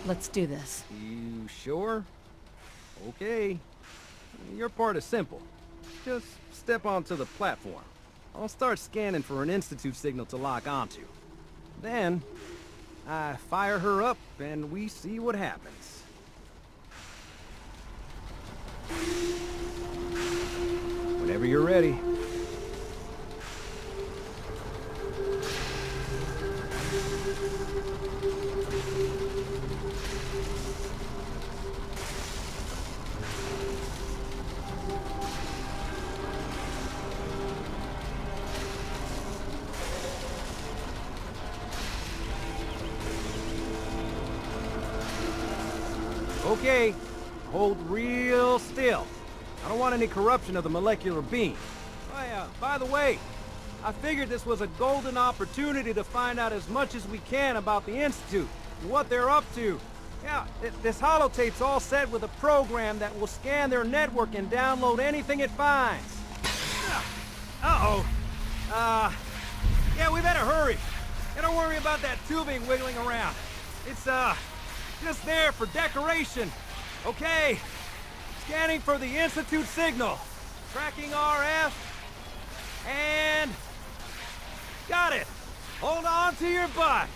Let's do this. You sure? Okay. Your part is simple. Just step onto the platform. I'll start scanning for an Institute signal to lock onto. Then, I fire her up and we see what happens. Whenever you're ready. Okay, hold real still. I don't want any corruption of the molecular beam. Oh yeah, by the way, I figured this was a golden opportunity to find out as much as we can about the Institute and what they're up to. Yeah, this holotape's all set with a program that will scan their network and download anything it finds. Uh-oh. Yeah, we better hurry. And don't worry about that tubing wiggling around. It's, just there for decoration. Okay. Scanning for the Institute signal. Tracking RF. And... got it. Hold on to your butt.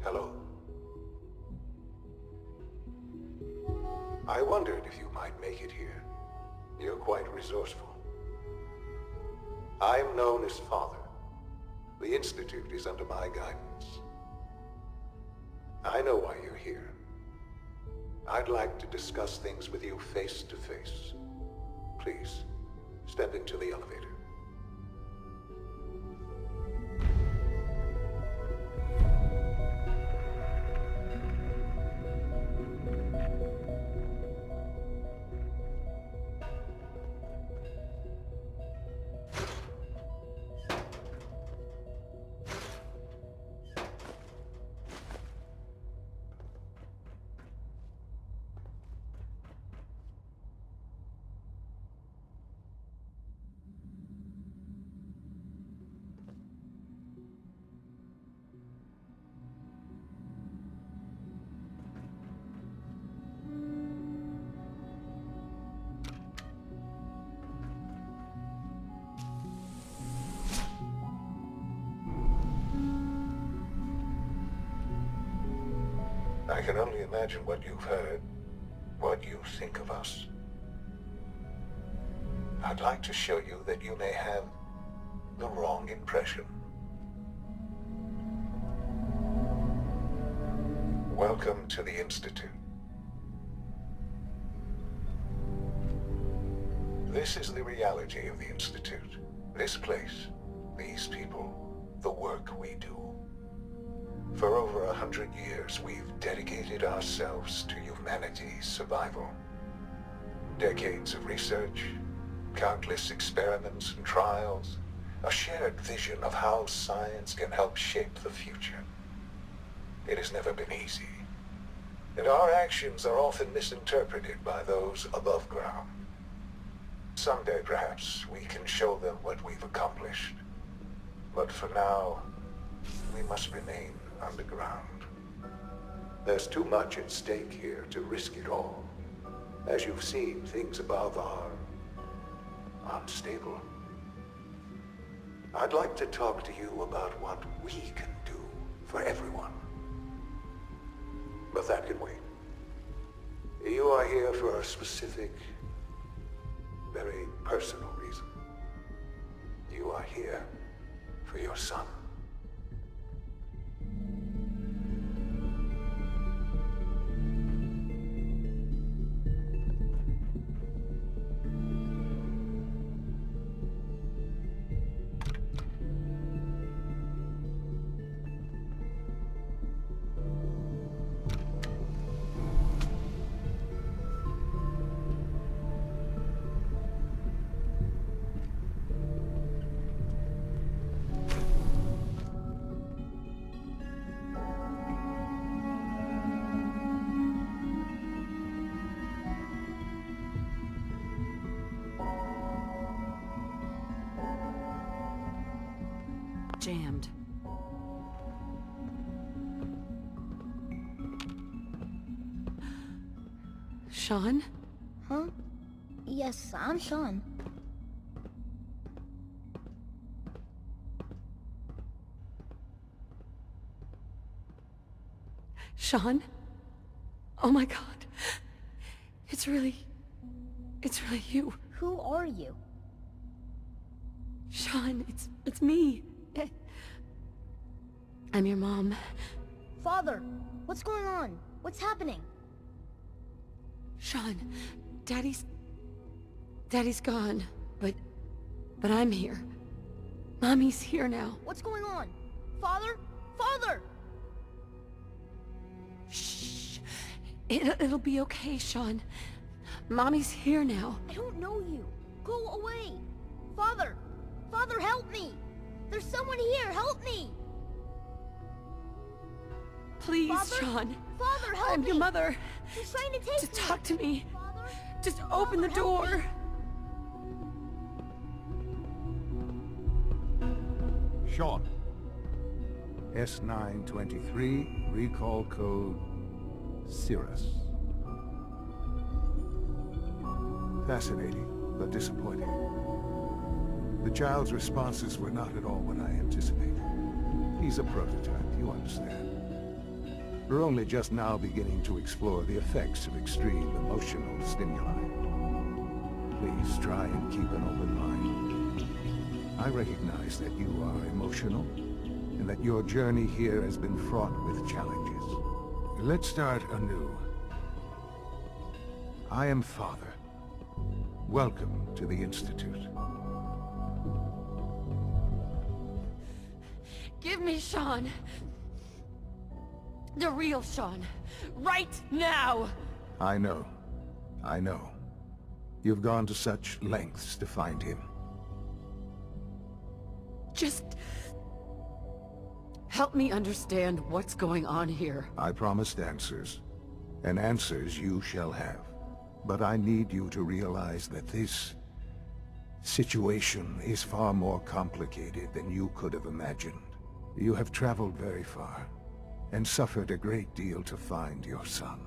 Hello. I wondered if you might make it here. You're quite resourceful. I'm known as Father. The Institute is under my guidance. I know why you're here. I'd like to discuss things with you face to face. Please, step into the elevator. I can only imagine what you've heard, what you think of us. I'd like to show you that you may have the wrong impression. Welcome to the Institute. This is the reality of the Institute. This place, these people, the work we do. For over 100 years, we've dedicated ourselves to humanity's survival. Decades of research, countless experiments and trials, a shared vision of how science can help shape the future. It has never been easy, and our actions are often misinterpreted by those above ground. Someday, perhaps, we can show them what we've accomplished. But for now, we must remain underground. There's too much at stake here to risk it all. As you've seen, things above are unstable. I'd like to talk to you about what we can do for everyone. But that can wait. You are here for a specific, very personal reason. You are here for your son. Jammed. Shawn? Huh? Yes, I'm Shawn. Shawn? Oh my God. It's really you. Who are you? Shawn, it's me. I'm your mom. Father, what's going on? What's happening? Shawn, Daddy's gone, but I'm here. Mommy's here now. What's going on? Father? Father! Shh. It'll be okay, Shawn. Mommy's here now. I don't know you. Go away. Father! Father, help me! There's someone here, help me! Please, Father? Shawn. Father, help I'm me! your mother. He's trying to take Just me! talk to me. Father? Just open the Father, help door. me. Shawn. S923, recall code Cirrus. Fascinating, but disappointing. The child's responses were not at all what I anticipated. He's a prototype, you understand. We're only just now beginning to explore the effects of extreme emotional stimuli. Please try and keep an open mind. I recognize that you are emotional, and that your journey here has been fraught with challenges. Let's start anew. I am Father. Welcome to the Institute. Give me Shawn. The real Shawn. Right now! I know. I know. You've gone to such lengths to find him. Just... help me understand what's going on here. I promised answers, and answers you shall have. But I need you to realize that this situation is far more complicated than you could have imagined. You have traveled very far, and suffered a great deal to find your son.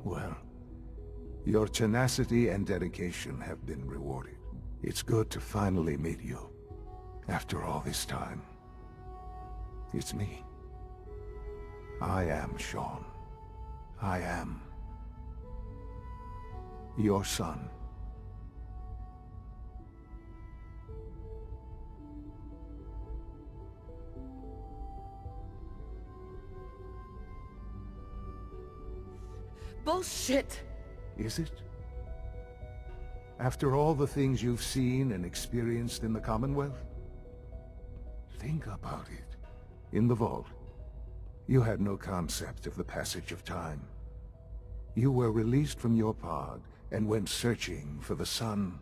Well, your tenacity and dedication have been rewarded. It's good to finally meet you, after all this time. It's me. I am Shawn. I am your son. Bullshit! Is it? After all the things you've seen and experienced in the Commonwealth? Think about it. In the vault, you had no concept of the passage of time. You were released from your pod and went searching for the son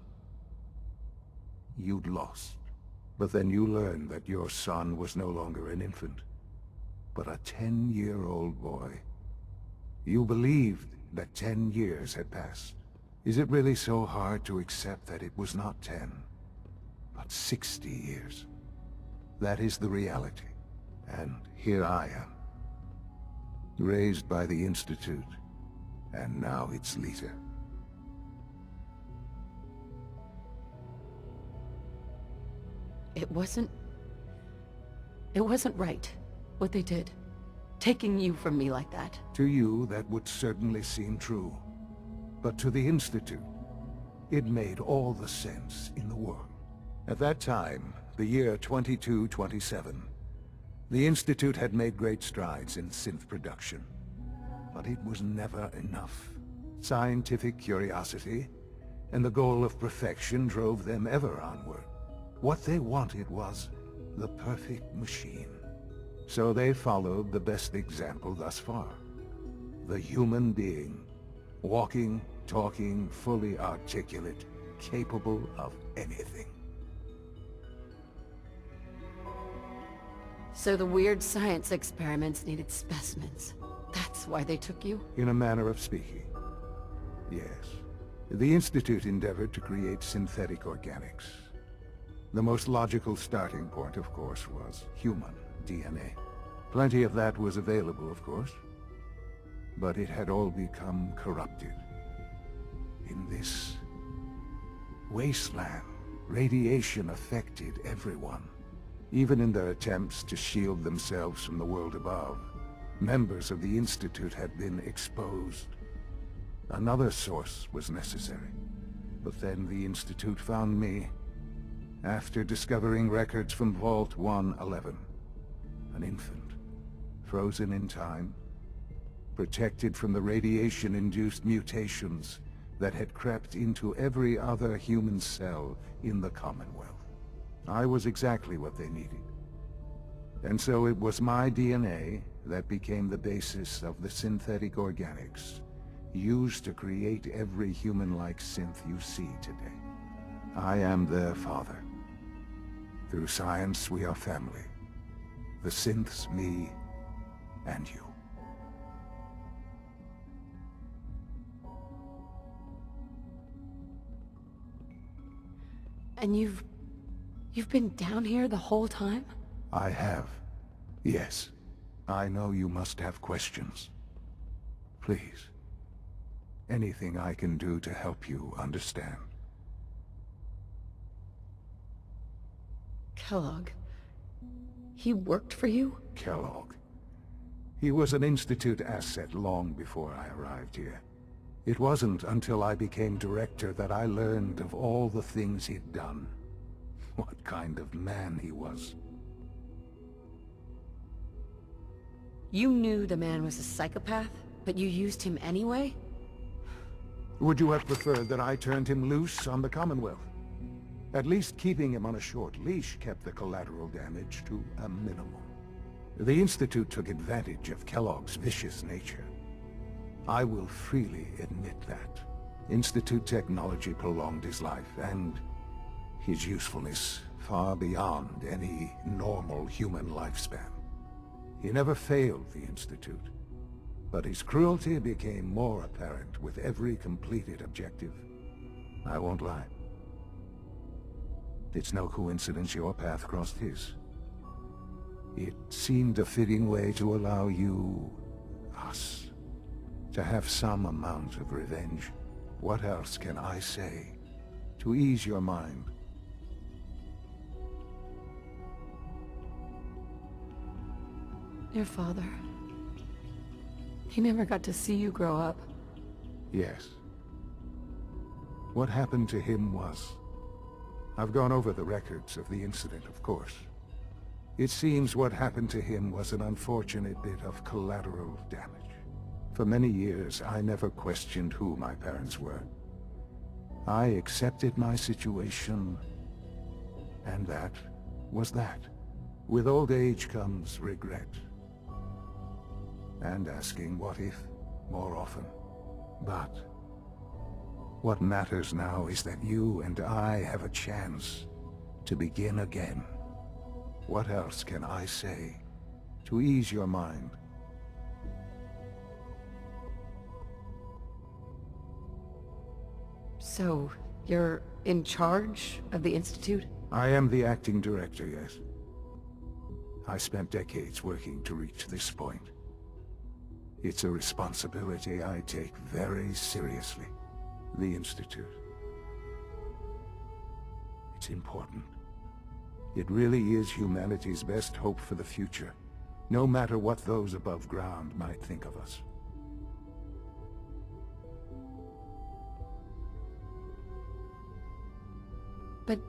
you'd lost. But then you learned that your son was no longer an infant, but a 10-year-old boy. You believed that 10 years had passed. Is it really so hard to accept that it was not 10, but 60 years? That is the reality. And here I am, raised by the Institute, and now its leader. It wasn't right, what they did. Taking you from me like that. To you, that would certainly seem true. But to the Institute, it made all the sense in the world. At that time, the year 2227, the Institute had made great strides in synth production. But it was never enough. Scientific curiosity and the goal of perfection drove them ever onward. What they wanted was the perfect machine. So they followed the best example thus far. The human being. Walking, talking, fully articulate, capable of anything. So the weird science experiments needed specimens. That's why they took you? In a manner of speaking. Yes. The Institute endeavored to create synthetic organics. The most logical starting point, of course, was human DNA. Plenty of that was available, of course. But it had all become corrupted. In this wasteland, radiation affected everyone. Even in their attempts to shield themselves from the world above, members of the Institute had been exposed. Another source was necessary. But then the Institute found me, after discovering records from Vault 111. An infant, frozen in time, protected from the radiation-induced mutations that had crept into every other human cell in the Commonwealth. I was exactly what they needed. And so it was my DNA that became the basis of the synthetic organics used to create every human-like synth you see today. I am their father. Through science, we are family. The synths, me, and you. And you've been down here the whole time? I have. Yes. I know you must have questions. Please. Anything I can do to help you understand. Kellogg. He worked for you? Kellogg. He was an Institute asset long before I arrived here. It wasn't until I became director that I learned of all the things he'd done. What kind of man he was. You knew the man was a psychopath, but you used him anyway? Would you have preferred that I turned him loose on the Commonwealth? At least keeping him on a short leash kept the collateral damage to a minimum. The Institute took advantage of Kellogg's vicious nature. I will freely admit that. Institute technology prolonged his life, and his usefulness far beyond any normal human lifespan. He never failed the Institute, but his cruelty became more apparent with every completed objective. I won't lie. It's no coincidence your path crossed his. It seemed a fitting way to allow you, us, to have some amount of revenge. What else can I say to ease your mind? Your father. He never got to see you grow up. Yes. What happened to him was... I've gone over the records of the incident, of course. It seems what happened to him was an unfortunate bit of collateral damage. For many years, I never questioned who my parents were. I accepted my situation, and that was that. With old age comes regret. And asking what if more often. But what matters now is that you and I have a chance to begin again. What else can I say to ease your mind? So, you're in charge of the Institute? I am the acting director, yes. I spent decades working to reach this point. It's a responsibility I take very seriously. The Institute. It's important. It really is humanity's best hope for the future, no matter what those above ground might think of us. But,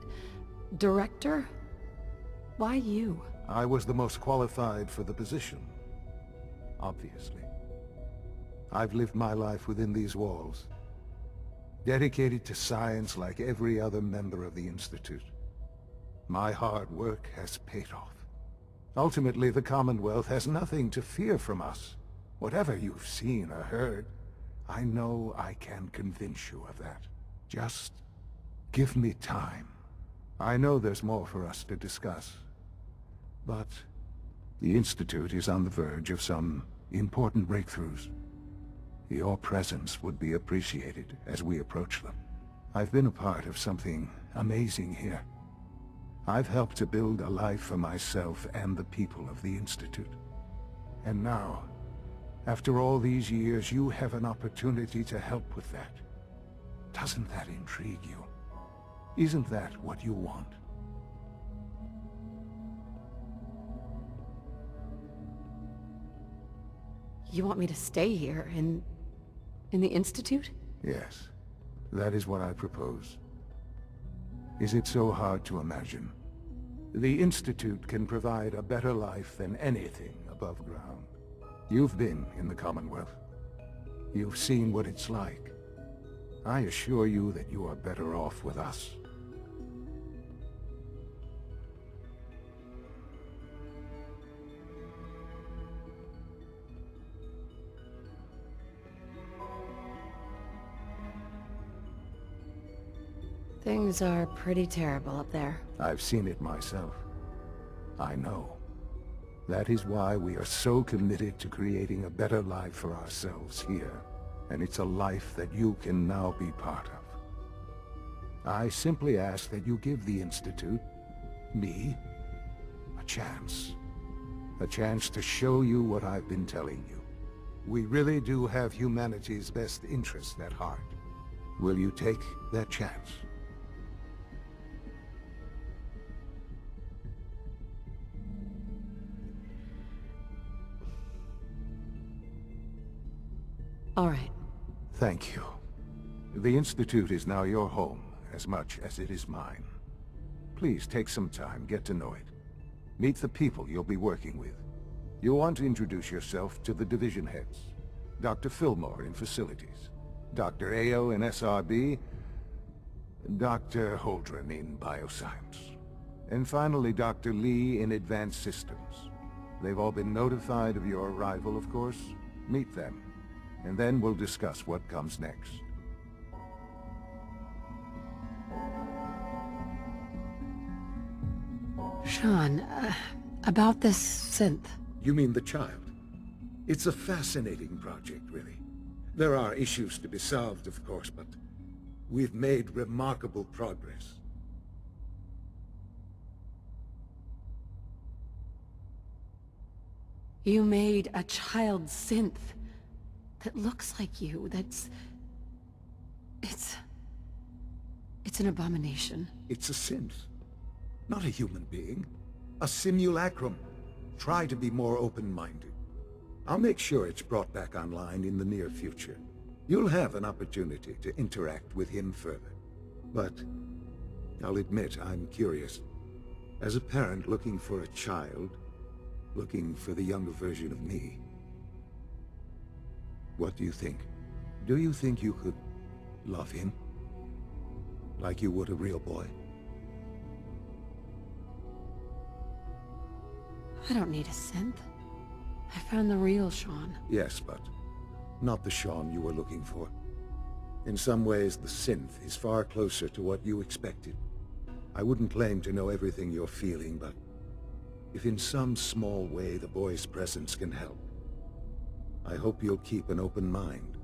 Director? Why you? I was the most qualified for the position, obviously. I've lived my life within these walls, dedicated to science like every other member of the Institute. My hard work has paid off. Ultimately, the Commonwealth has nothing to fear from us. Whatever you've seen or heard, I know I can convince you of that. Just give me time. I know there's more for us to discuss. But the Institute is on the verge of some important breakthroughs. Your presence would be appreciated as we approach them. I've been a part of something amazing here. I've helped to build a life for myself and the people of the Institute. And now, after all these years, you have an opportunity to help with that. Doesn't that intrigue you? Isn't that what you want? You want me to stay here, in the Institute? Yes, that is what I propose. Is it so hard to imagine? The Institute can provide a better life than anything above ground. You've been in the Commonwealth. You've seen what it's like. I assure you that you are better off with us. Things are pretty terrible up there. I've seen it myself. I know. That is why we are so committed to creating a better life for ourselves here. And it's a life that you can now be part of. I simply ask that you give the Institute, me, a chance. A chance to show you what I've been telling you. We really do have humanity's best interest at heart. Will you take that chance? All right. Thank you. The Institute is now your home, as much as it is mine. Please take some time, get to know it. Meet the people you'll be working with. You'll want to introduce yourself to the division heads. Dr. Fillmore in Facilities, Dr. Ayo in SRB, Dr. Holdren in Bioscience, and finally Dr. Lee in Advanced Systems. They've all been notified of your arrival, of course. Meet them, and then we'll discuss what comes next. Shawn, about this synth. You mean the child? It's a fascinating project, really. There are issues to be solved, of course, but we've made remarkable progress. You made a child synth that looks like you, It's an abomination. It's a synth, not a human being. A simulacrum. Try to be more open-minded. I'll make sure it's brought back online in the near future. You'll have an opportunity to interact with him further. But I'll admit I'm curious. As a parent looking for a child, looking for the younger version of me, what do you think? Do you think you could love him? Like you would a real boy? I don't need a synth. I found the real Shawn. Yes, but not the Shawn you were looking for. In some ways, the synth is far closer to what you expected. I wouldn't claim to know everything you're feeling, but if in some small way the boy's presence can help, I hope you'll keep an open mind.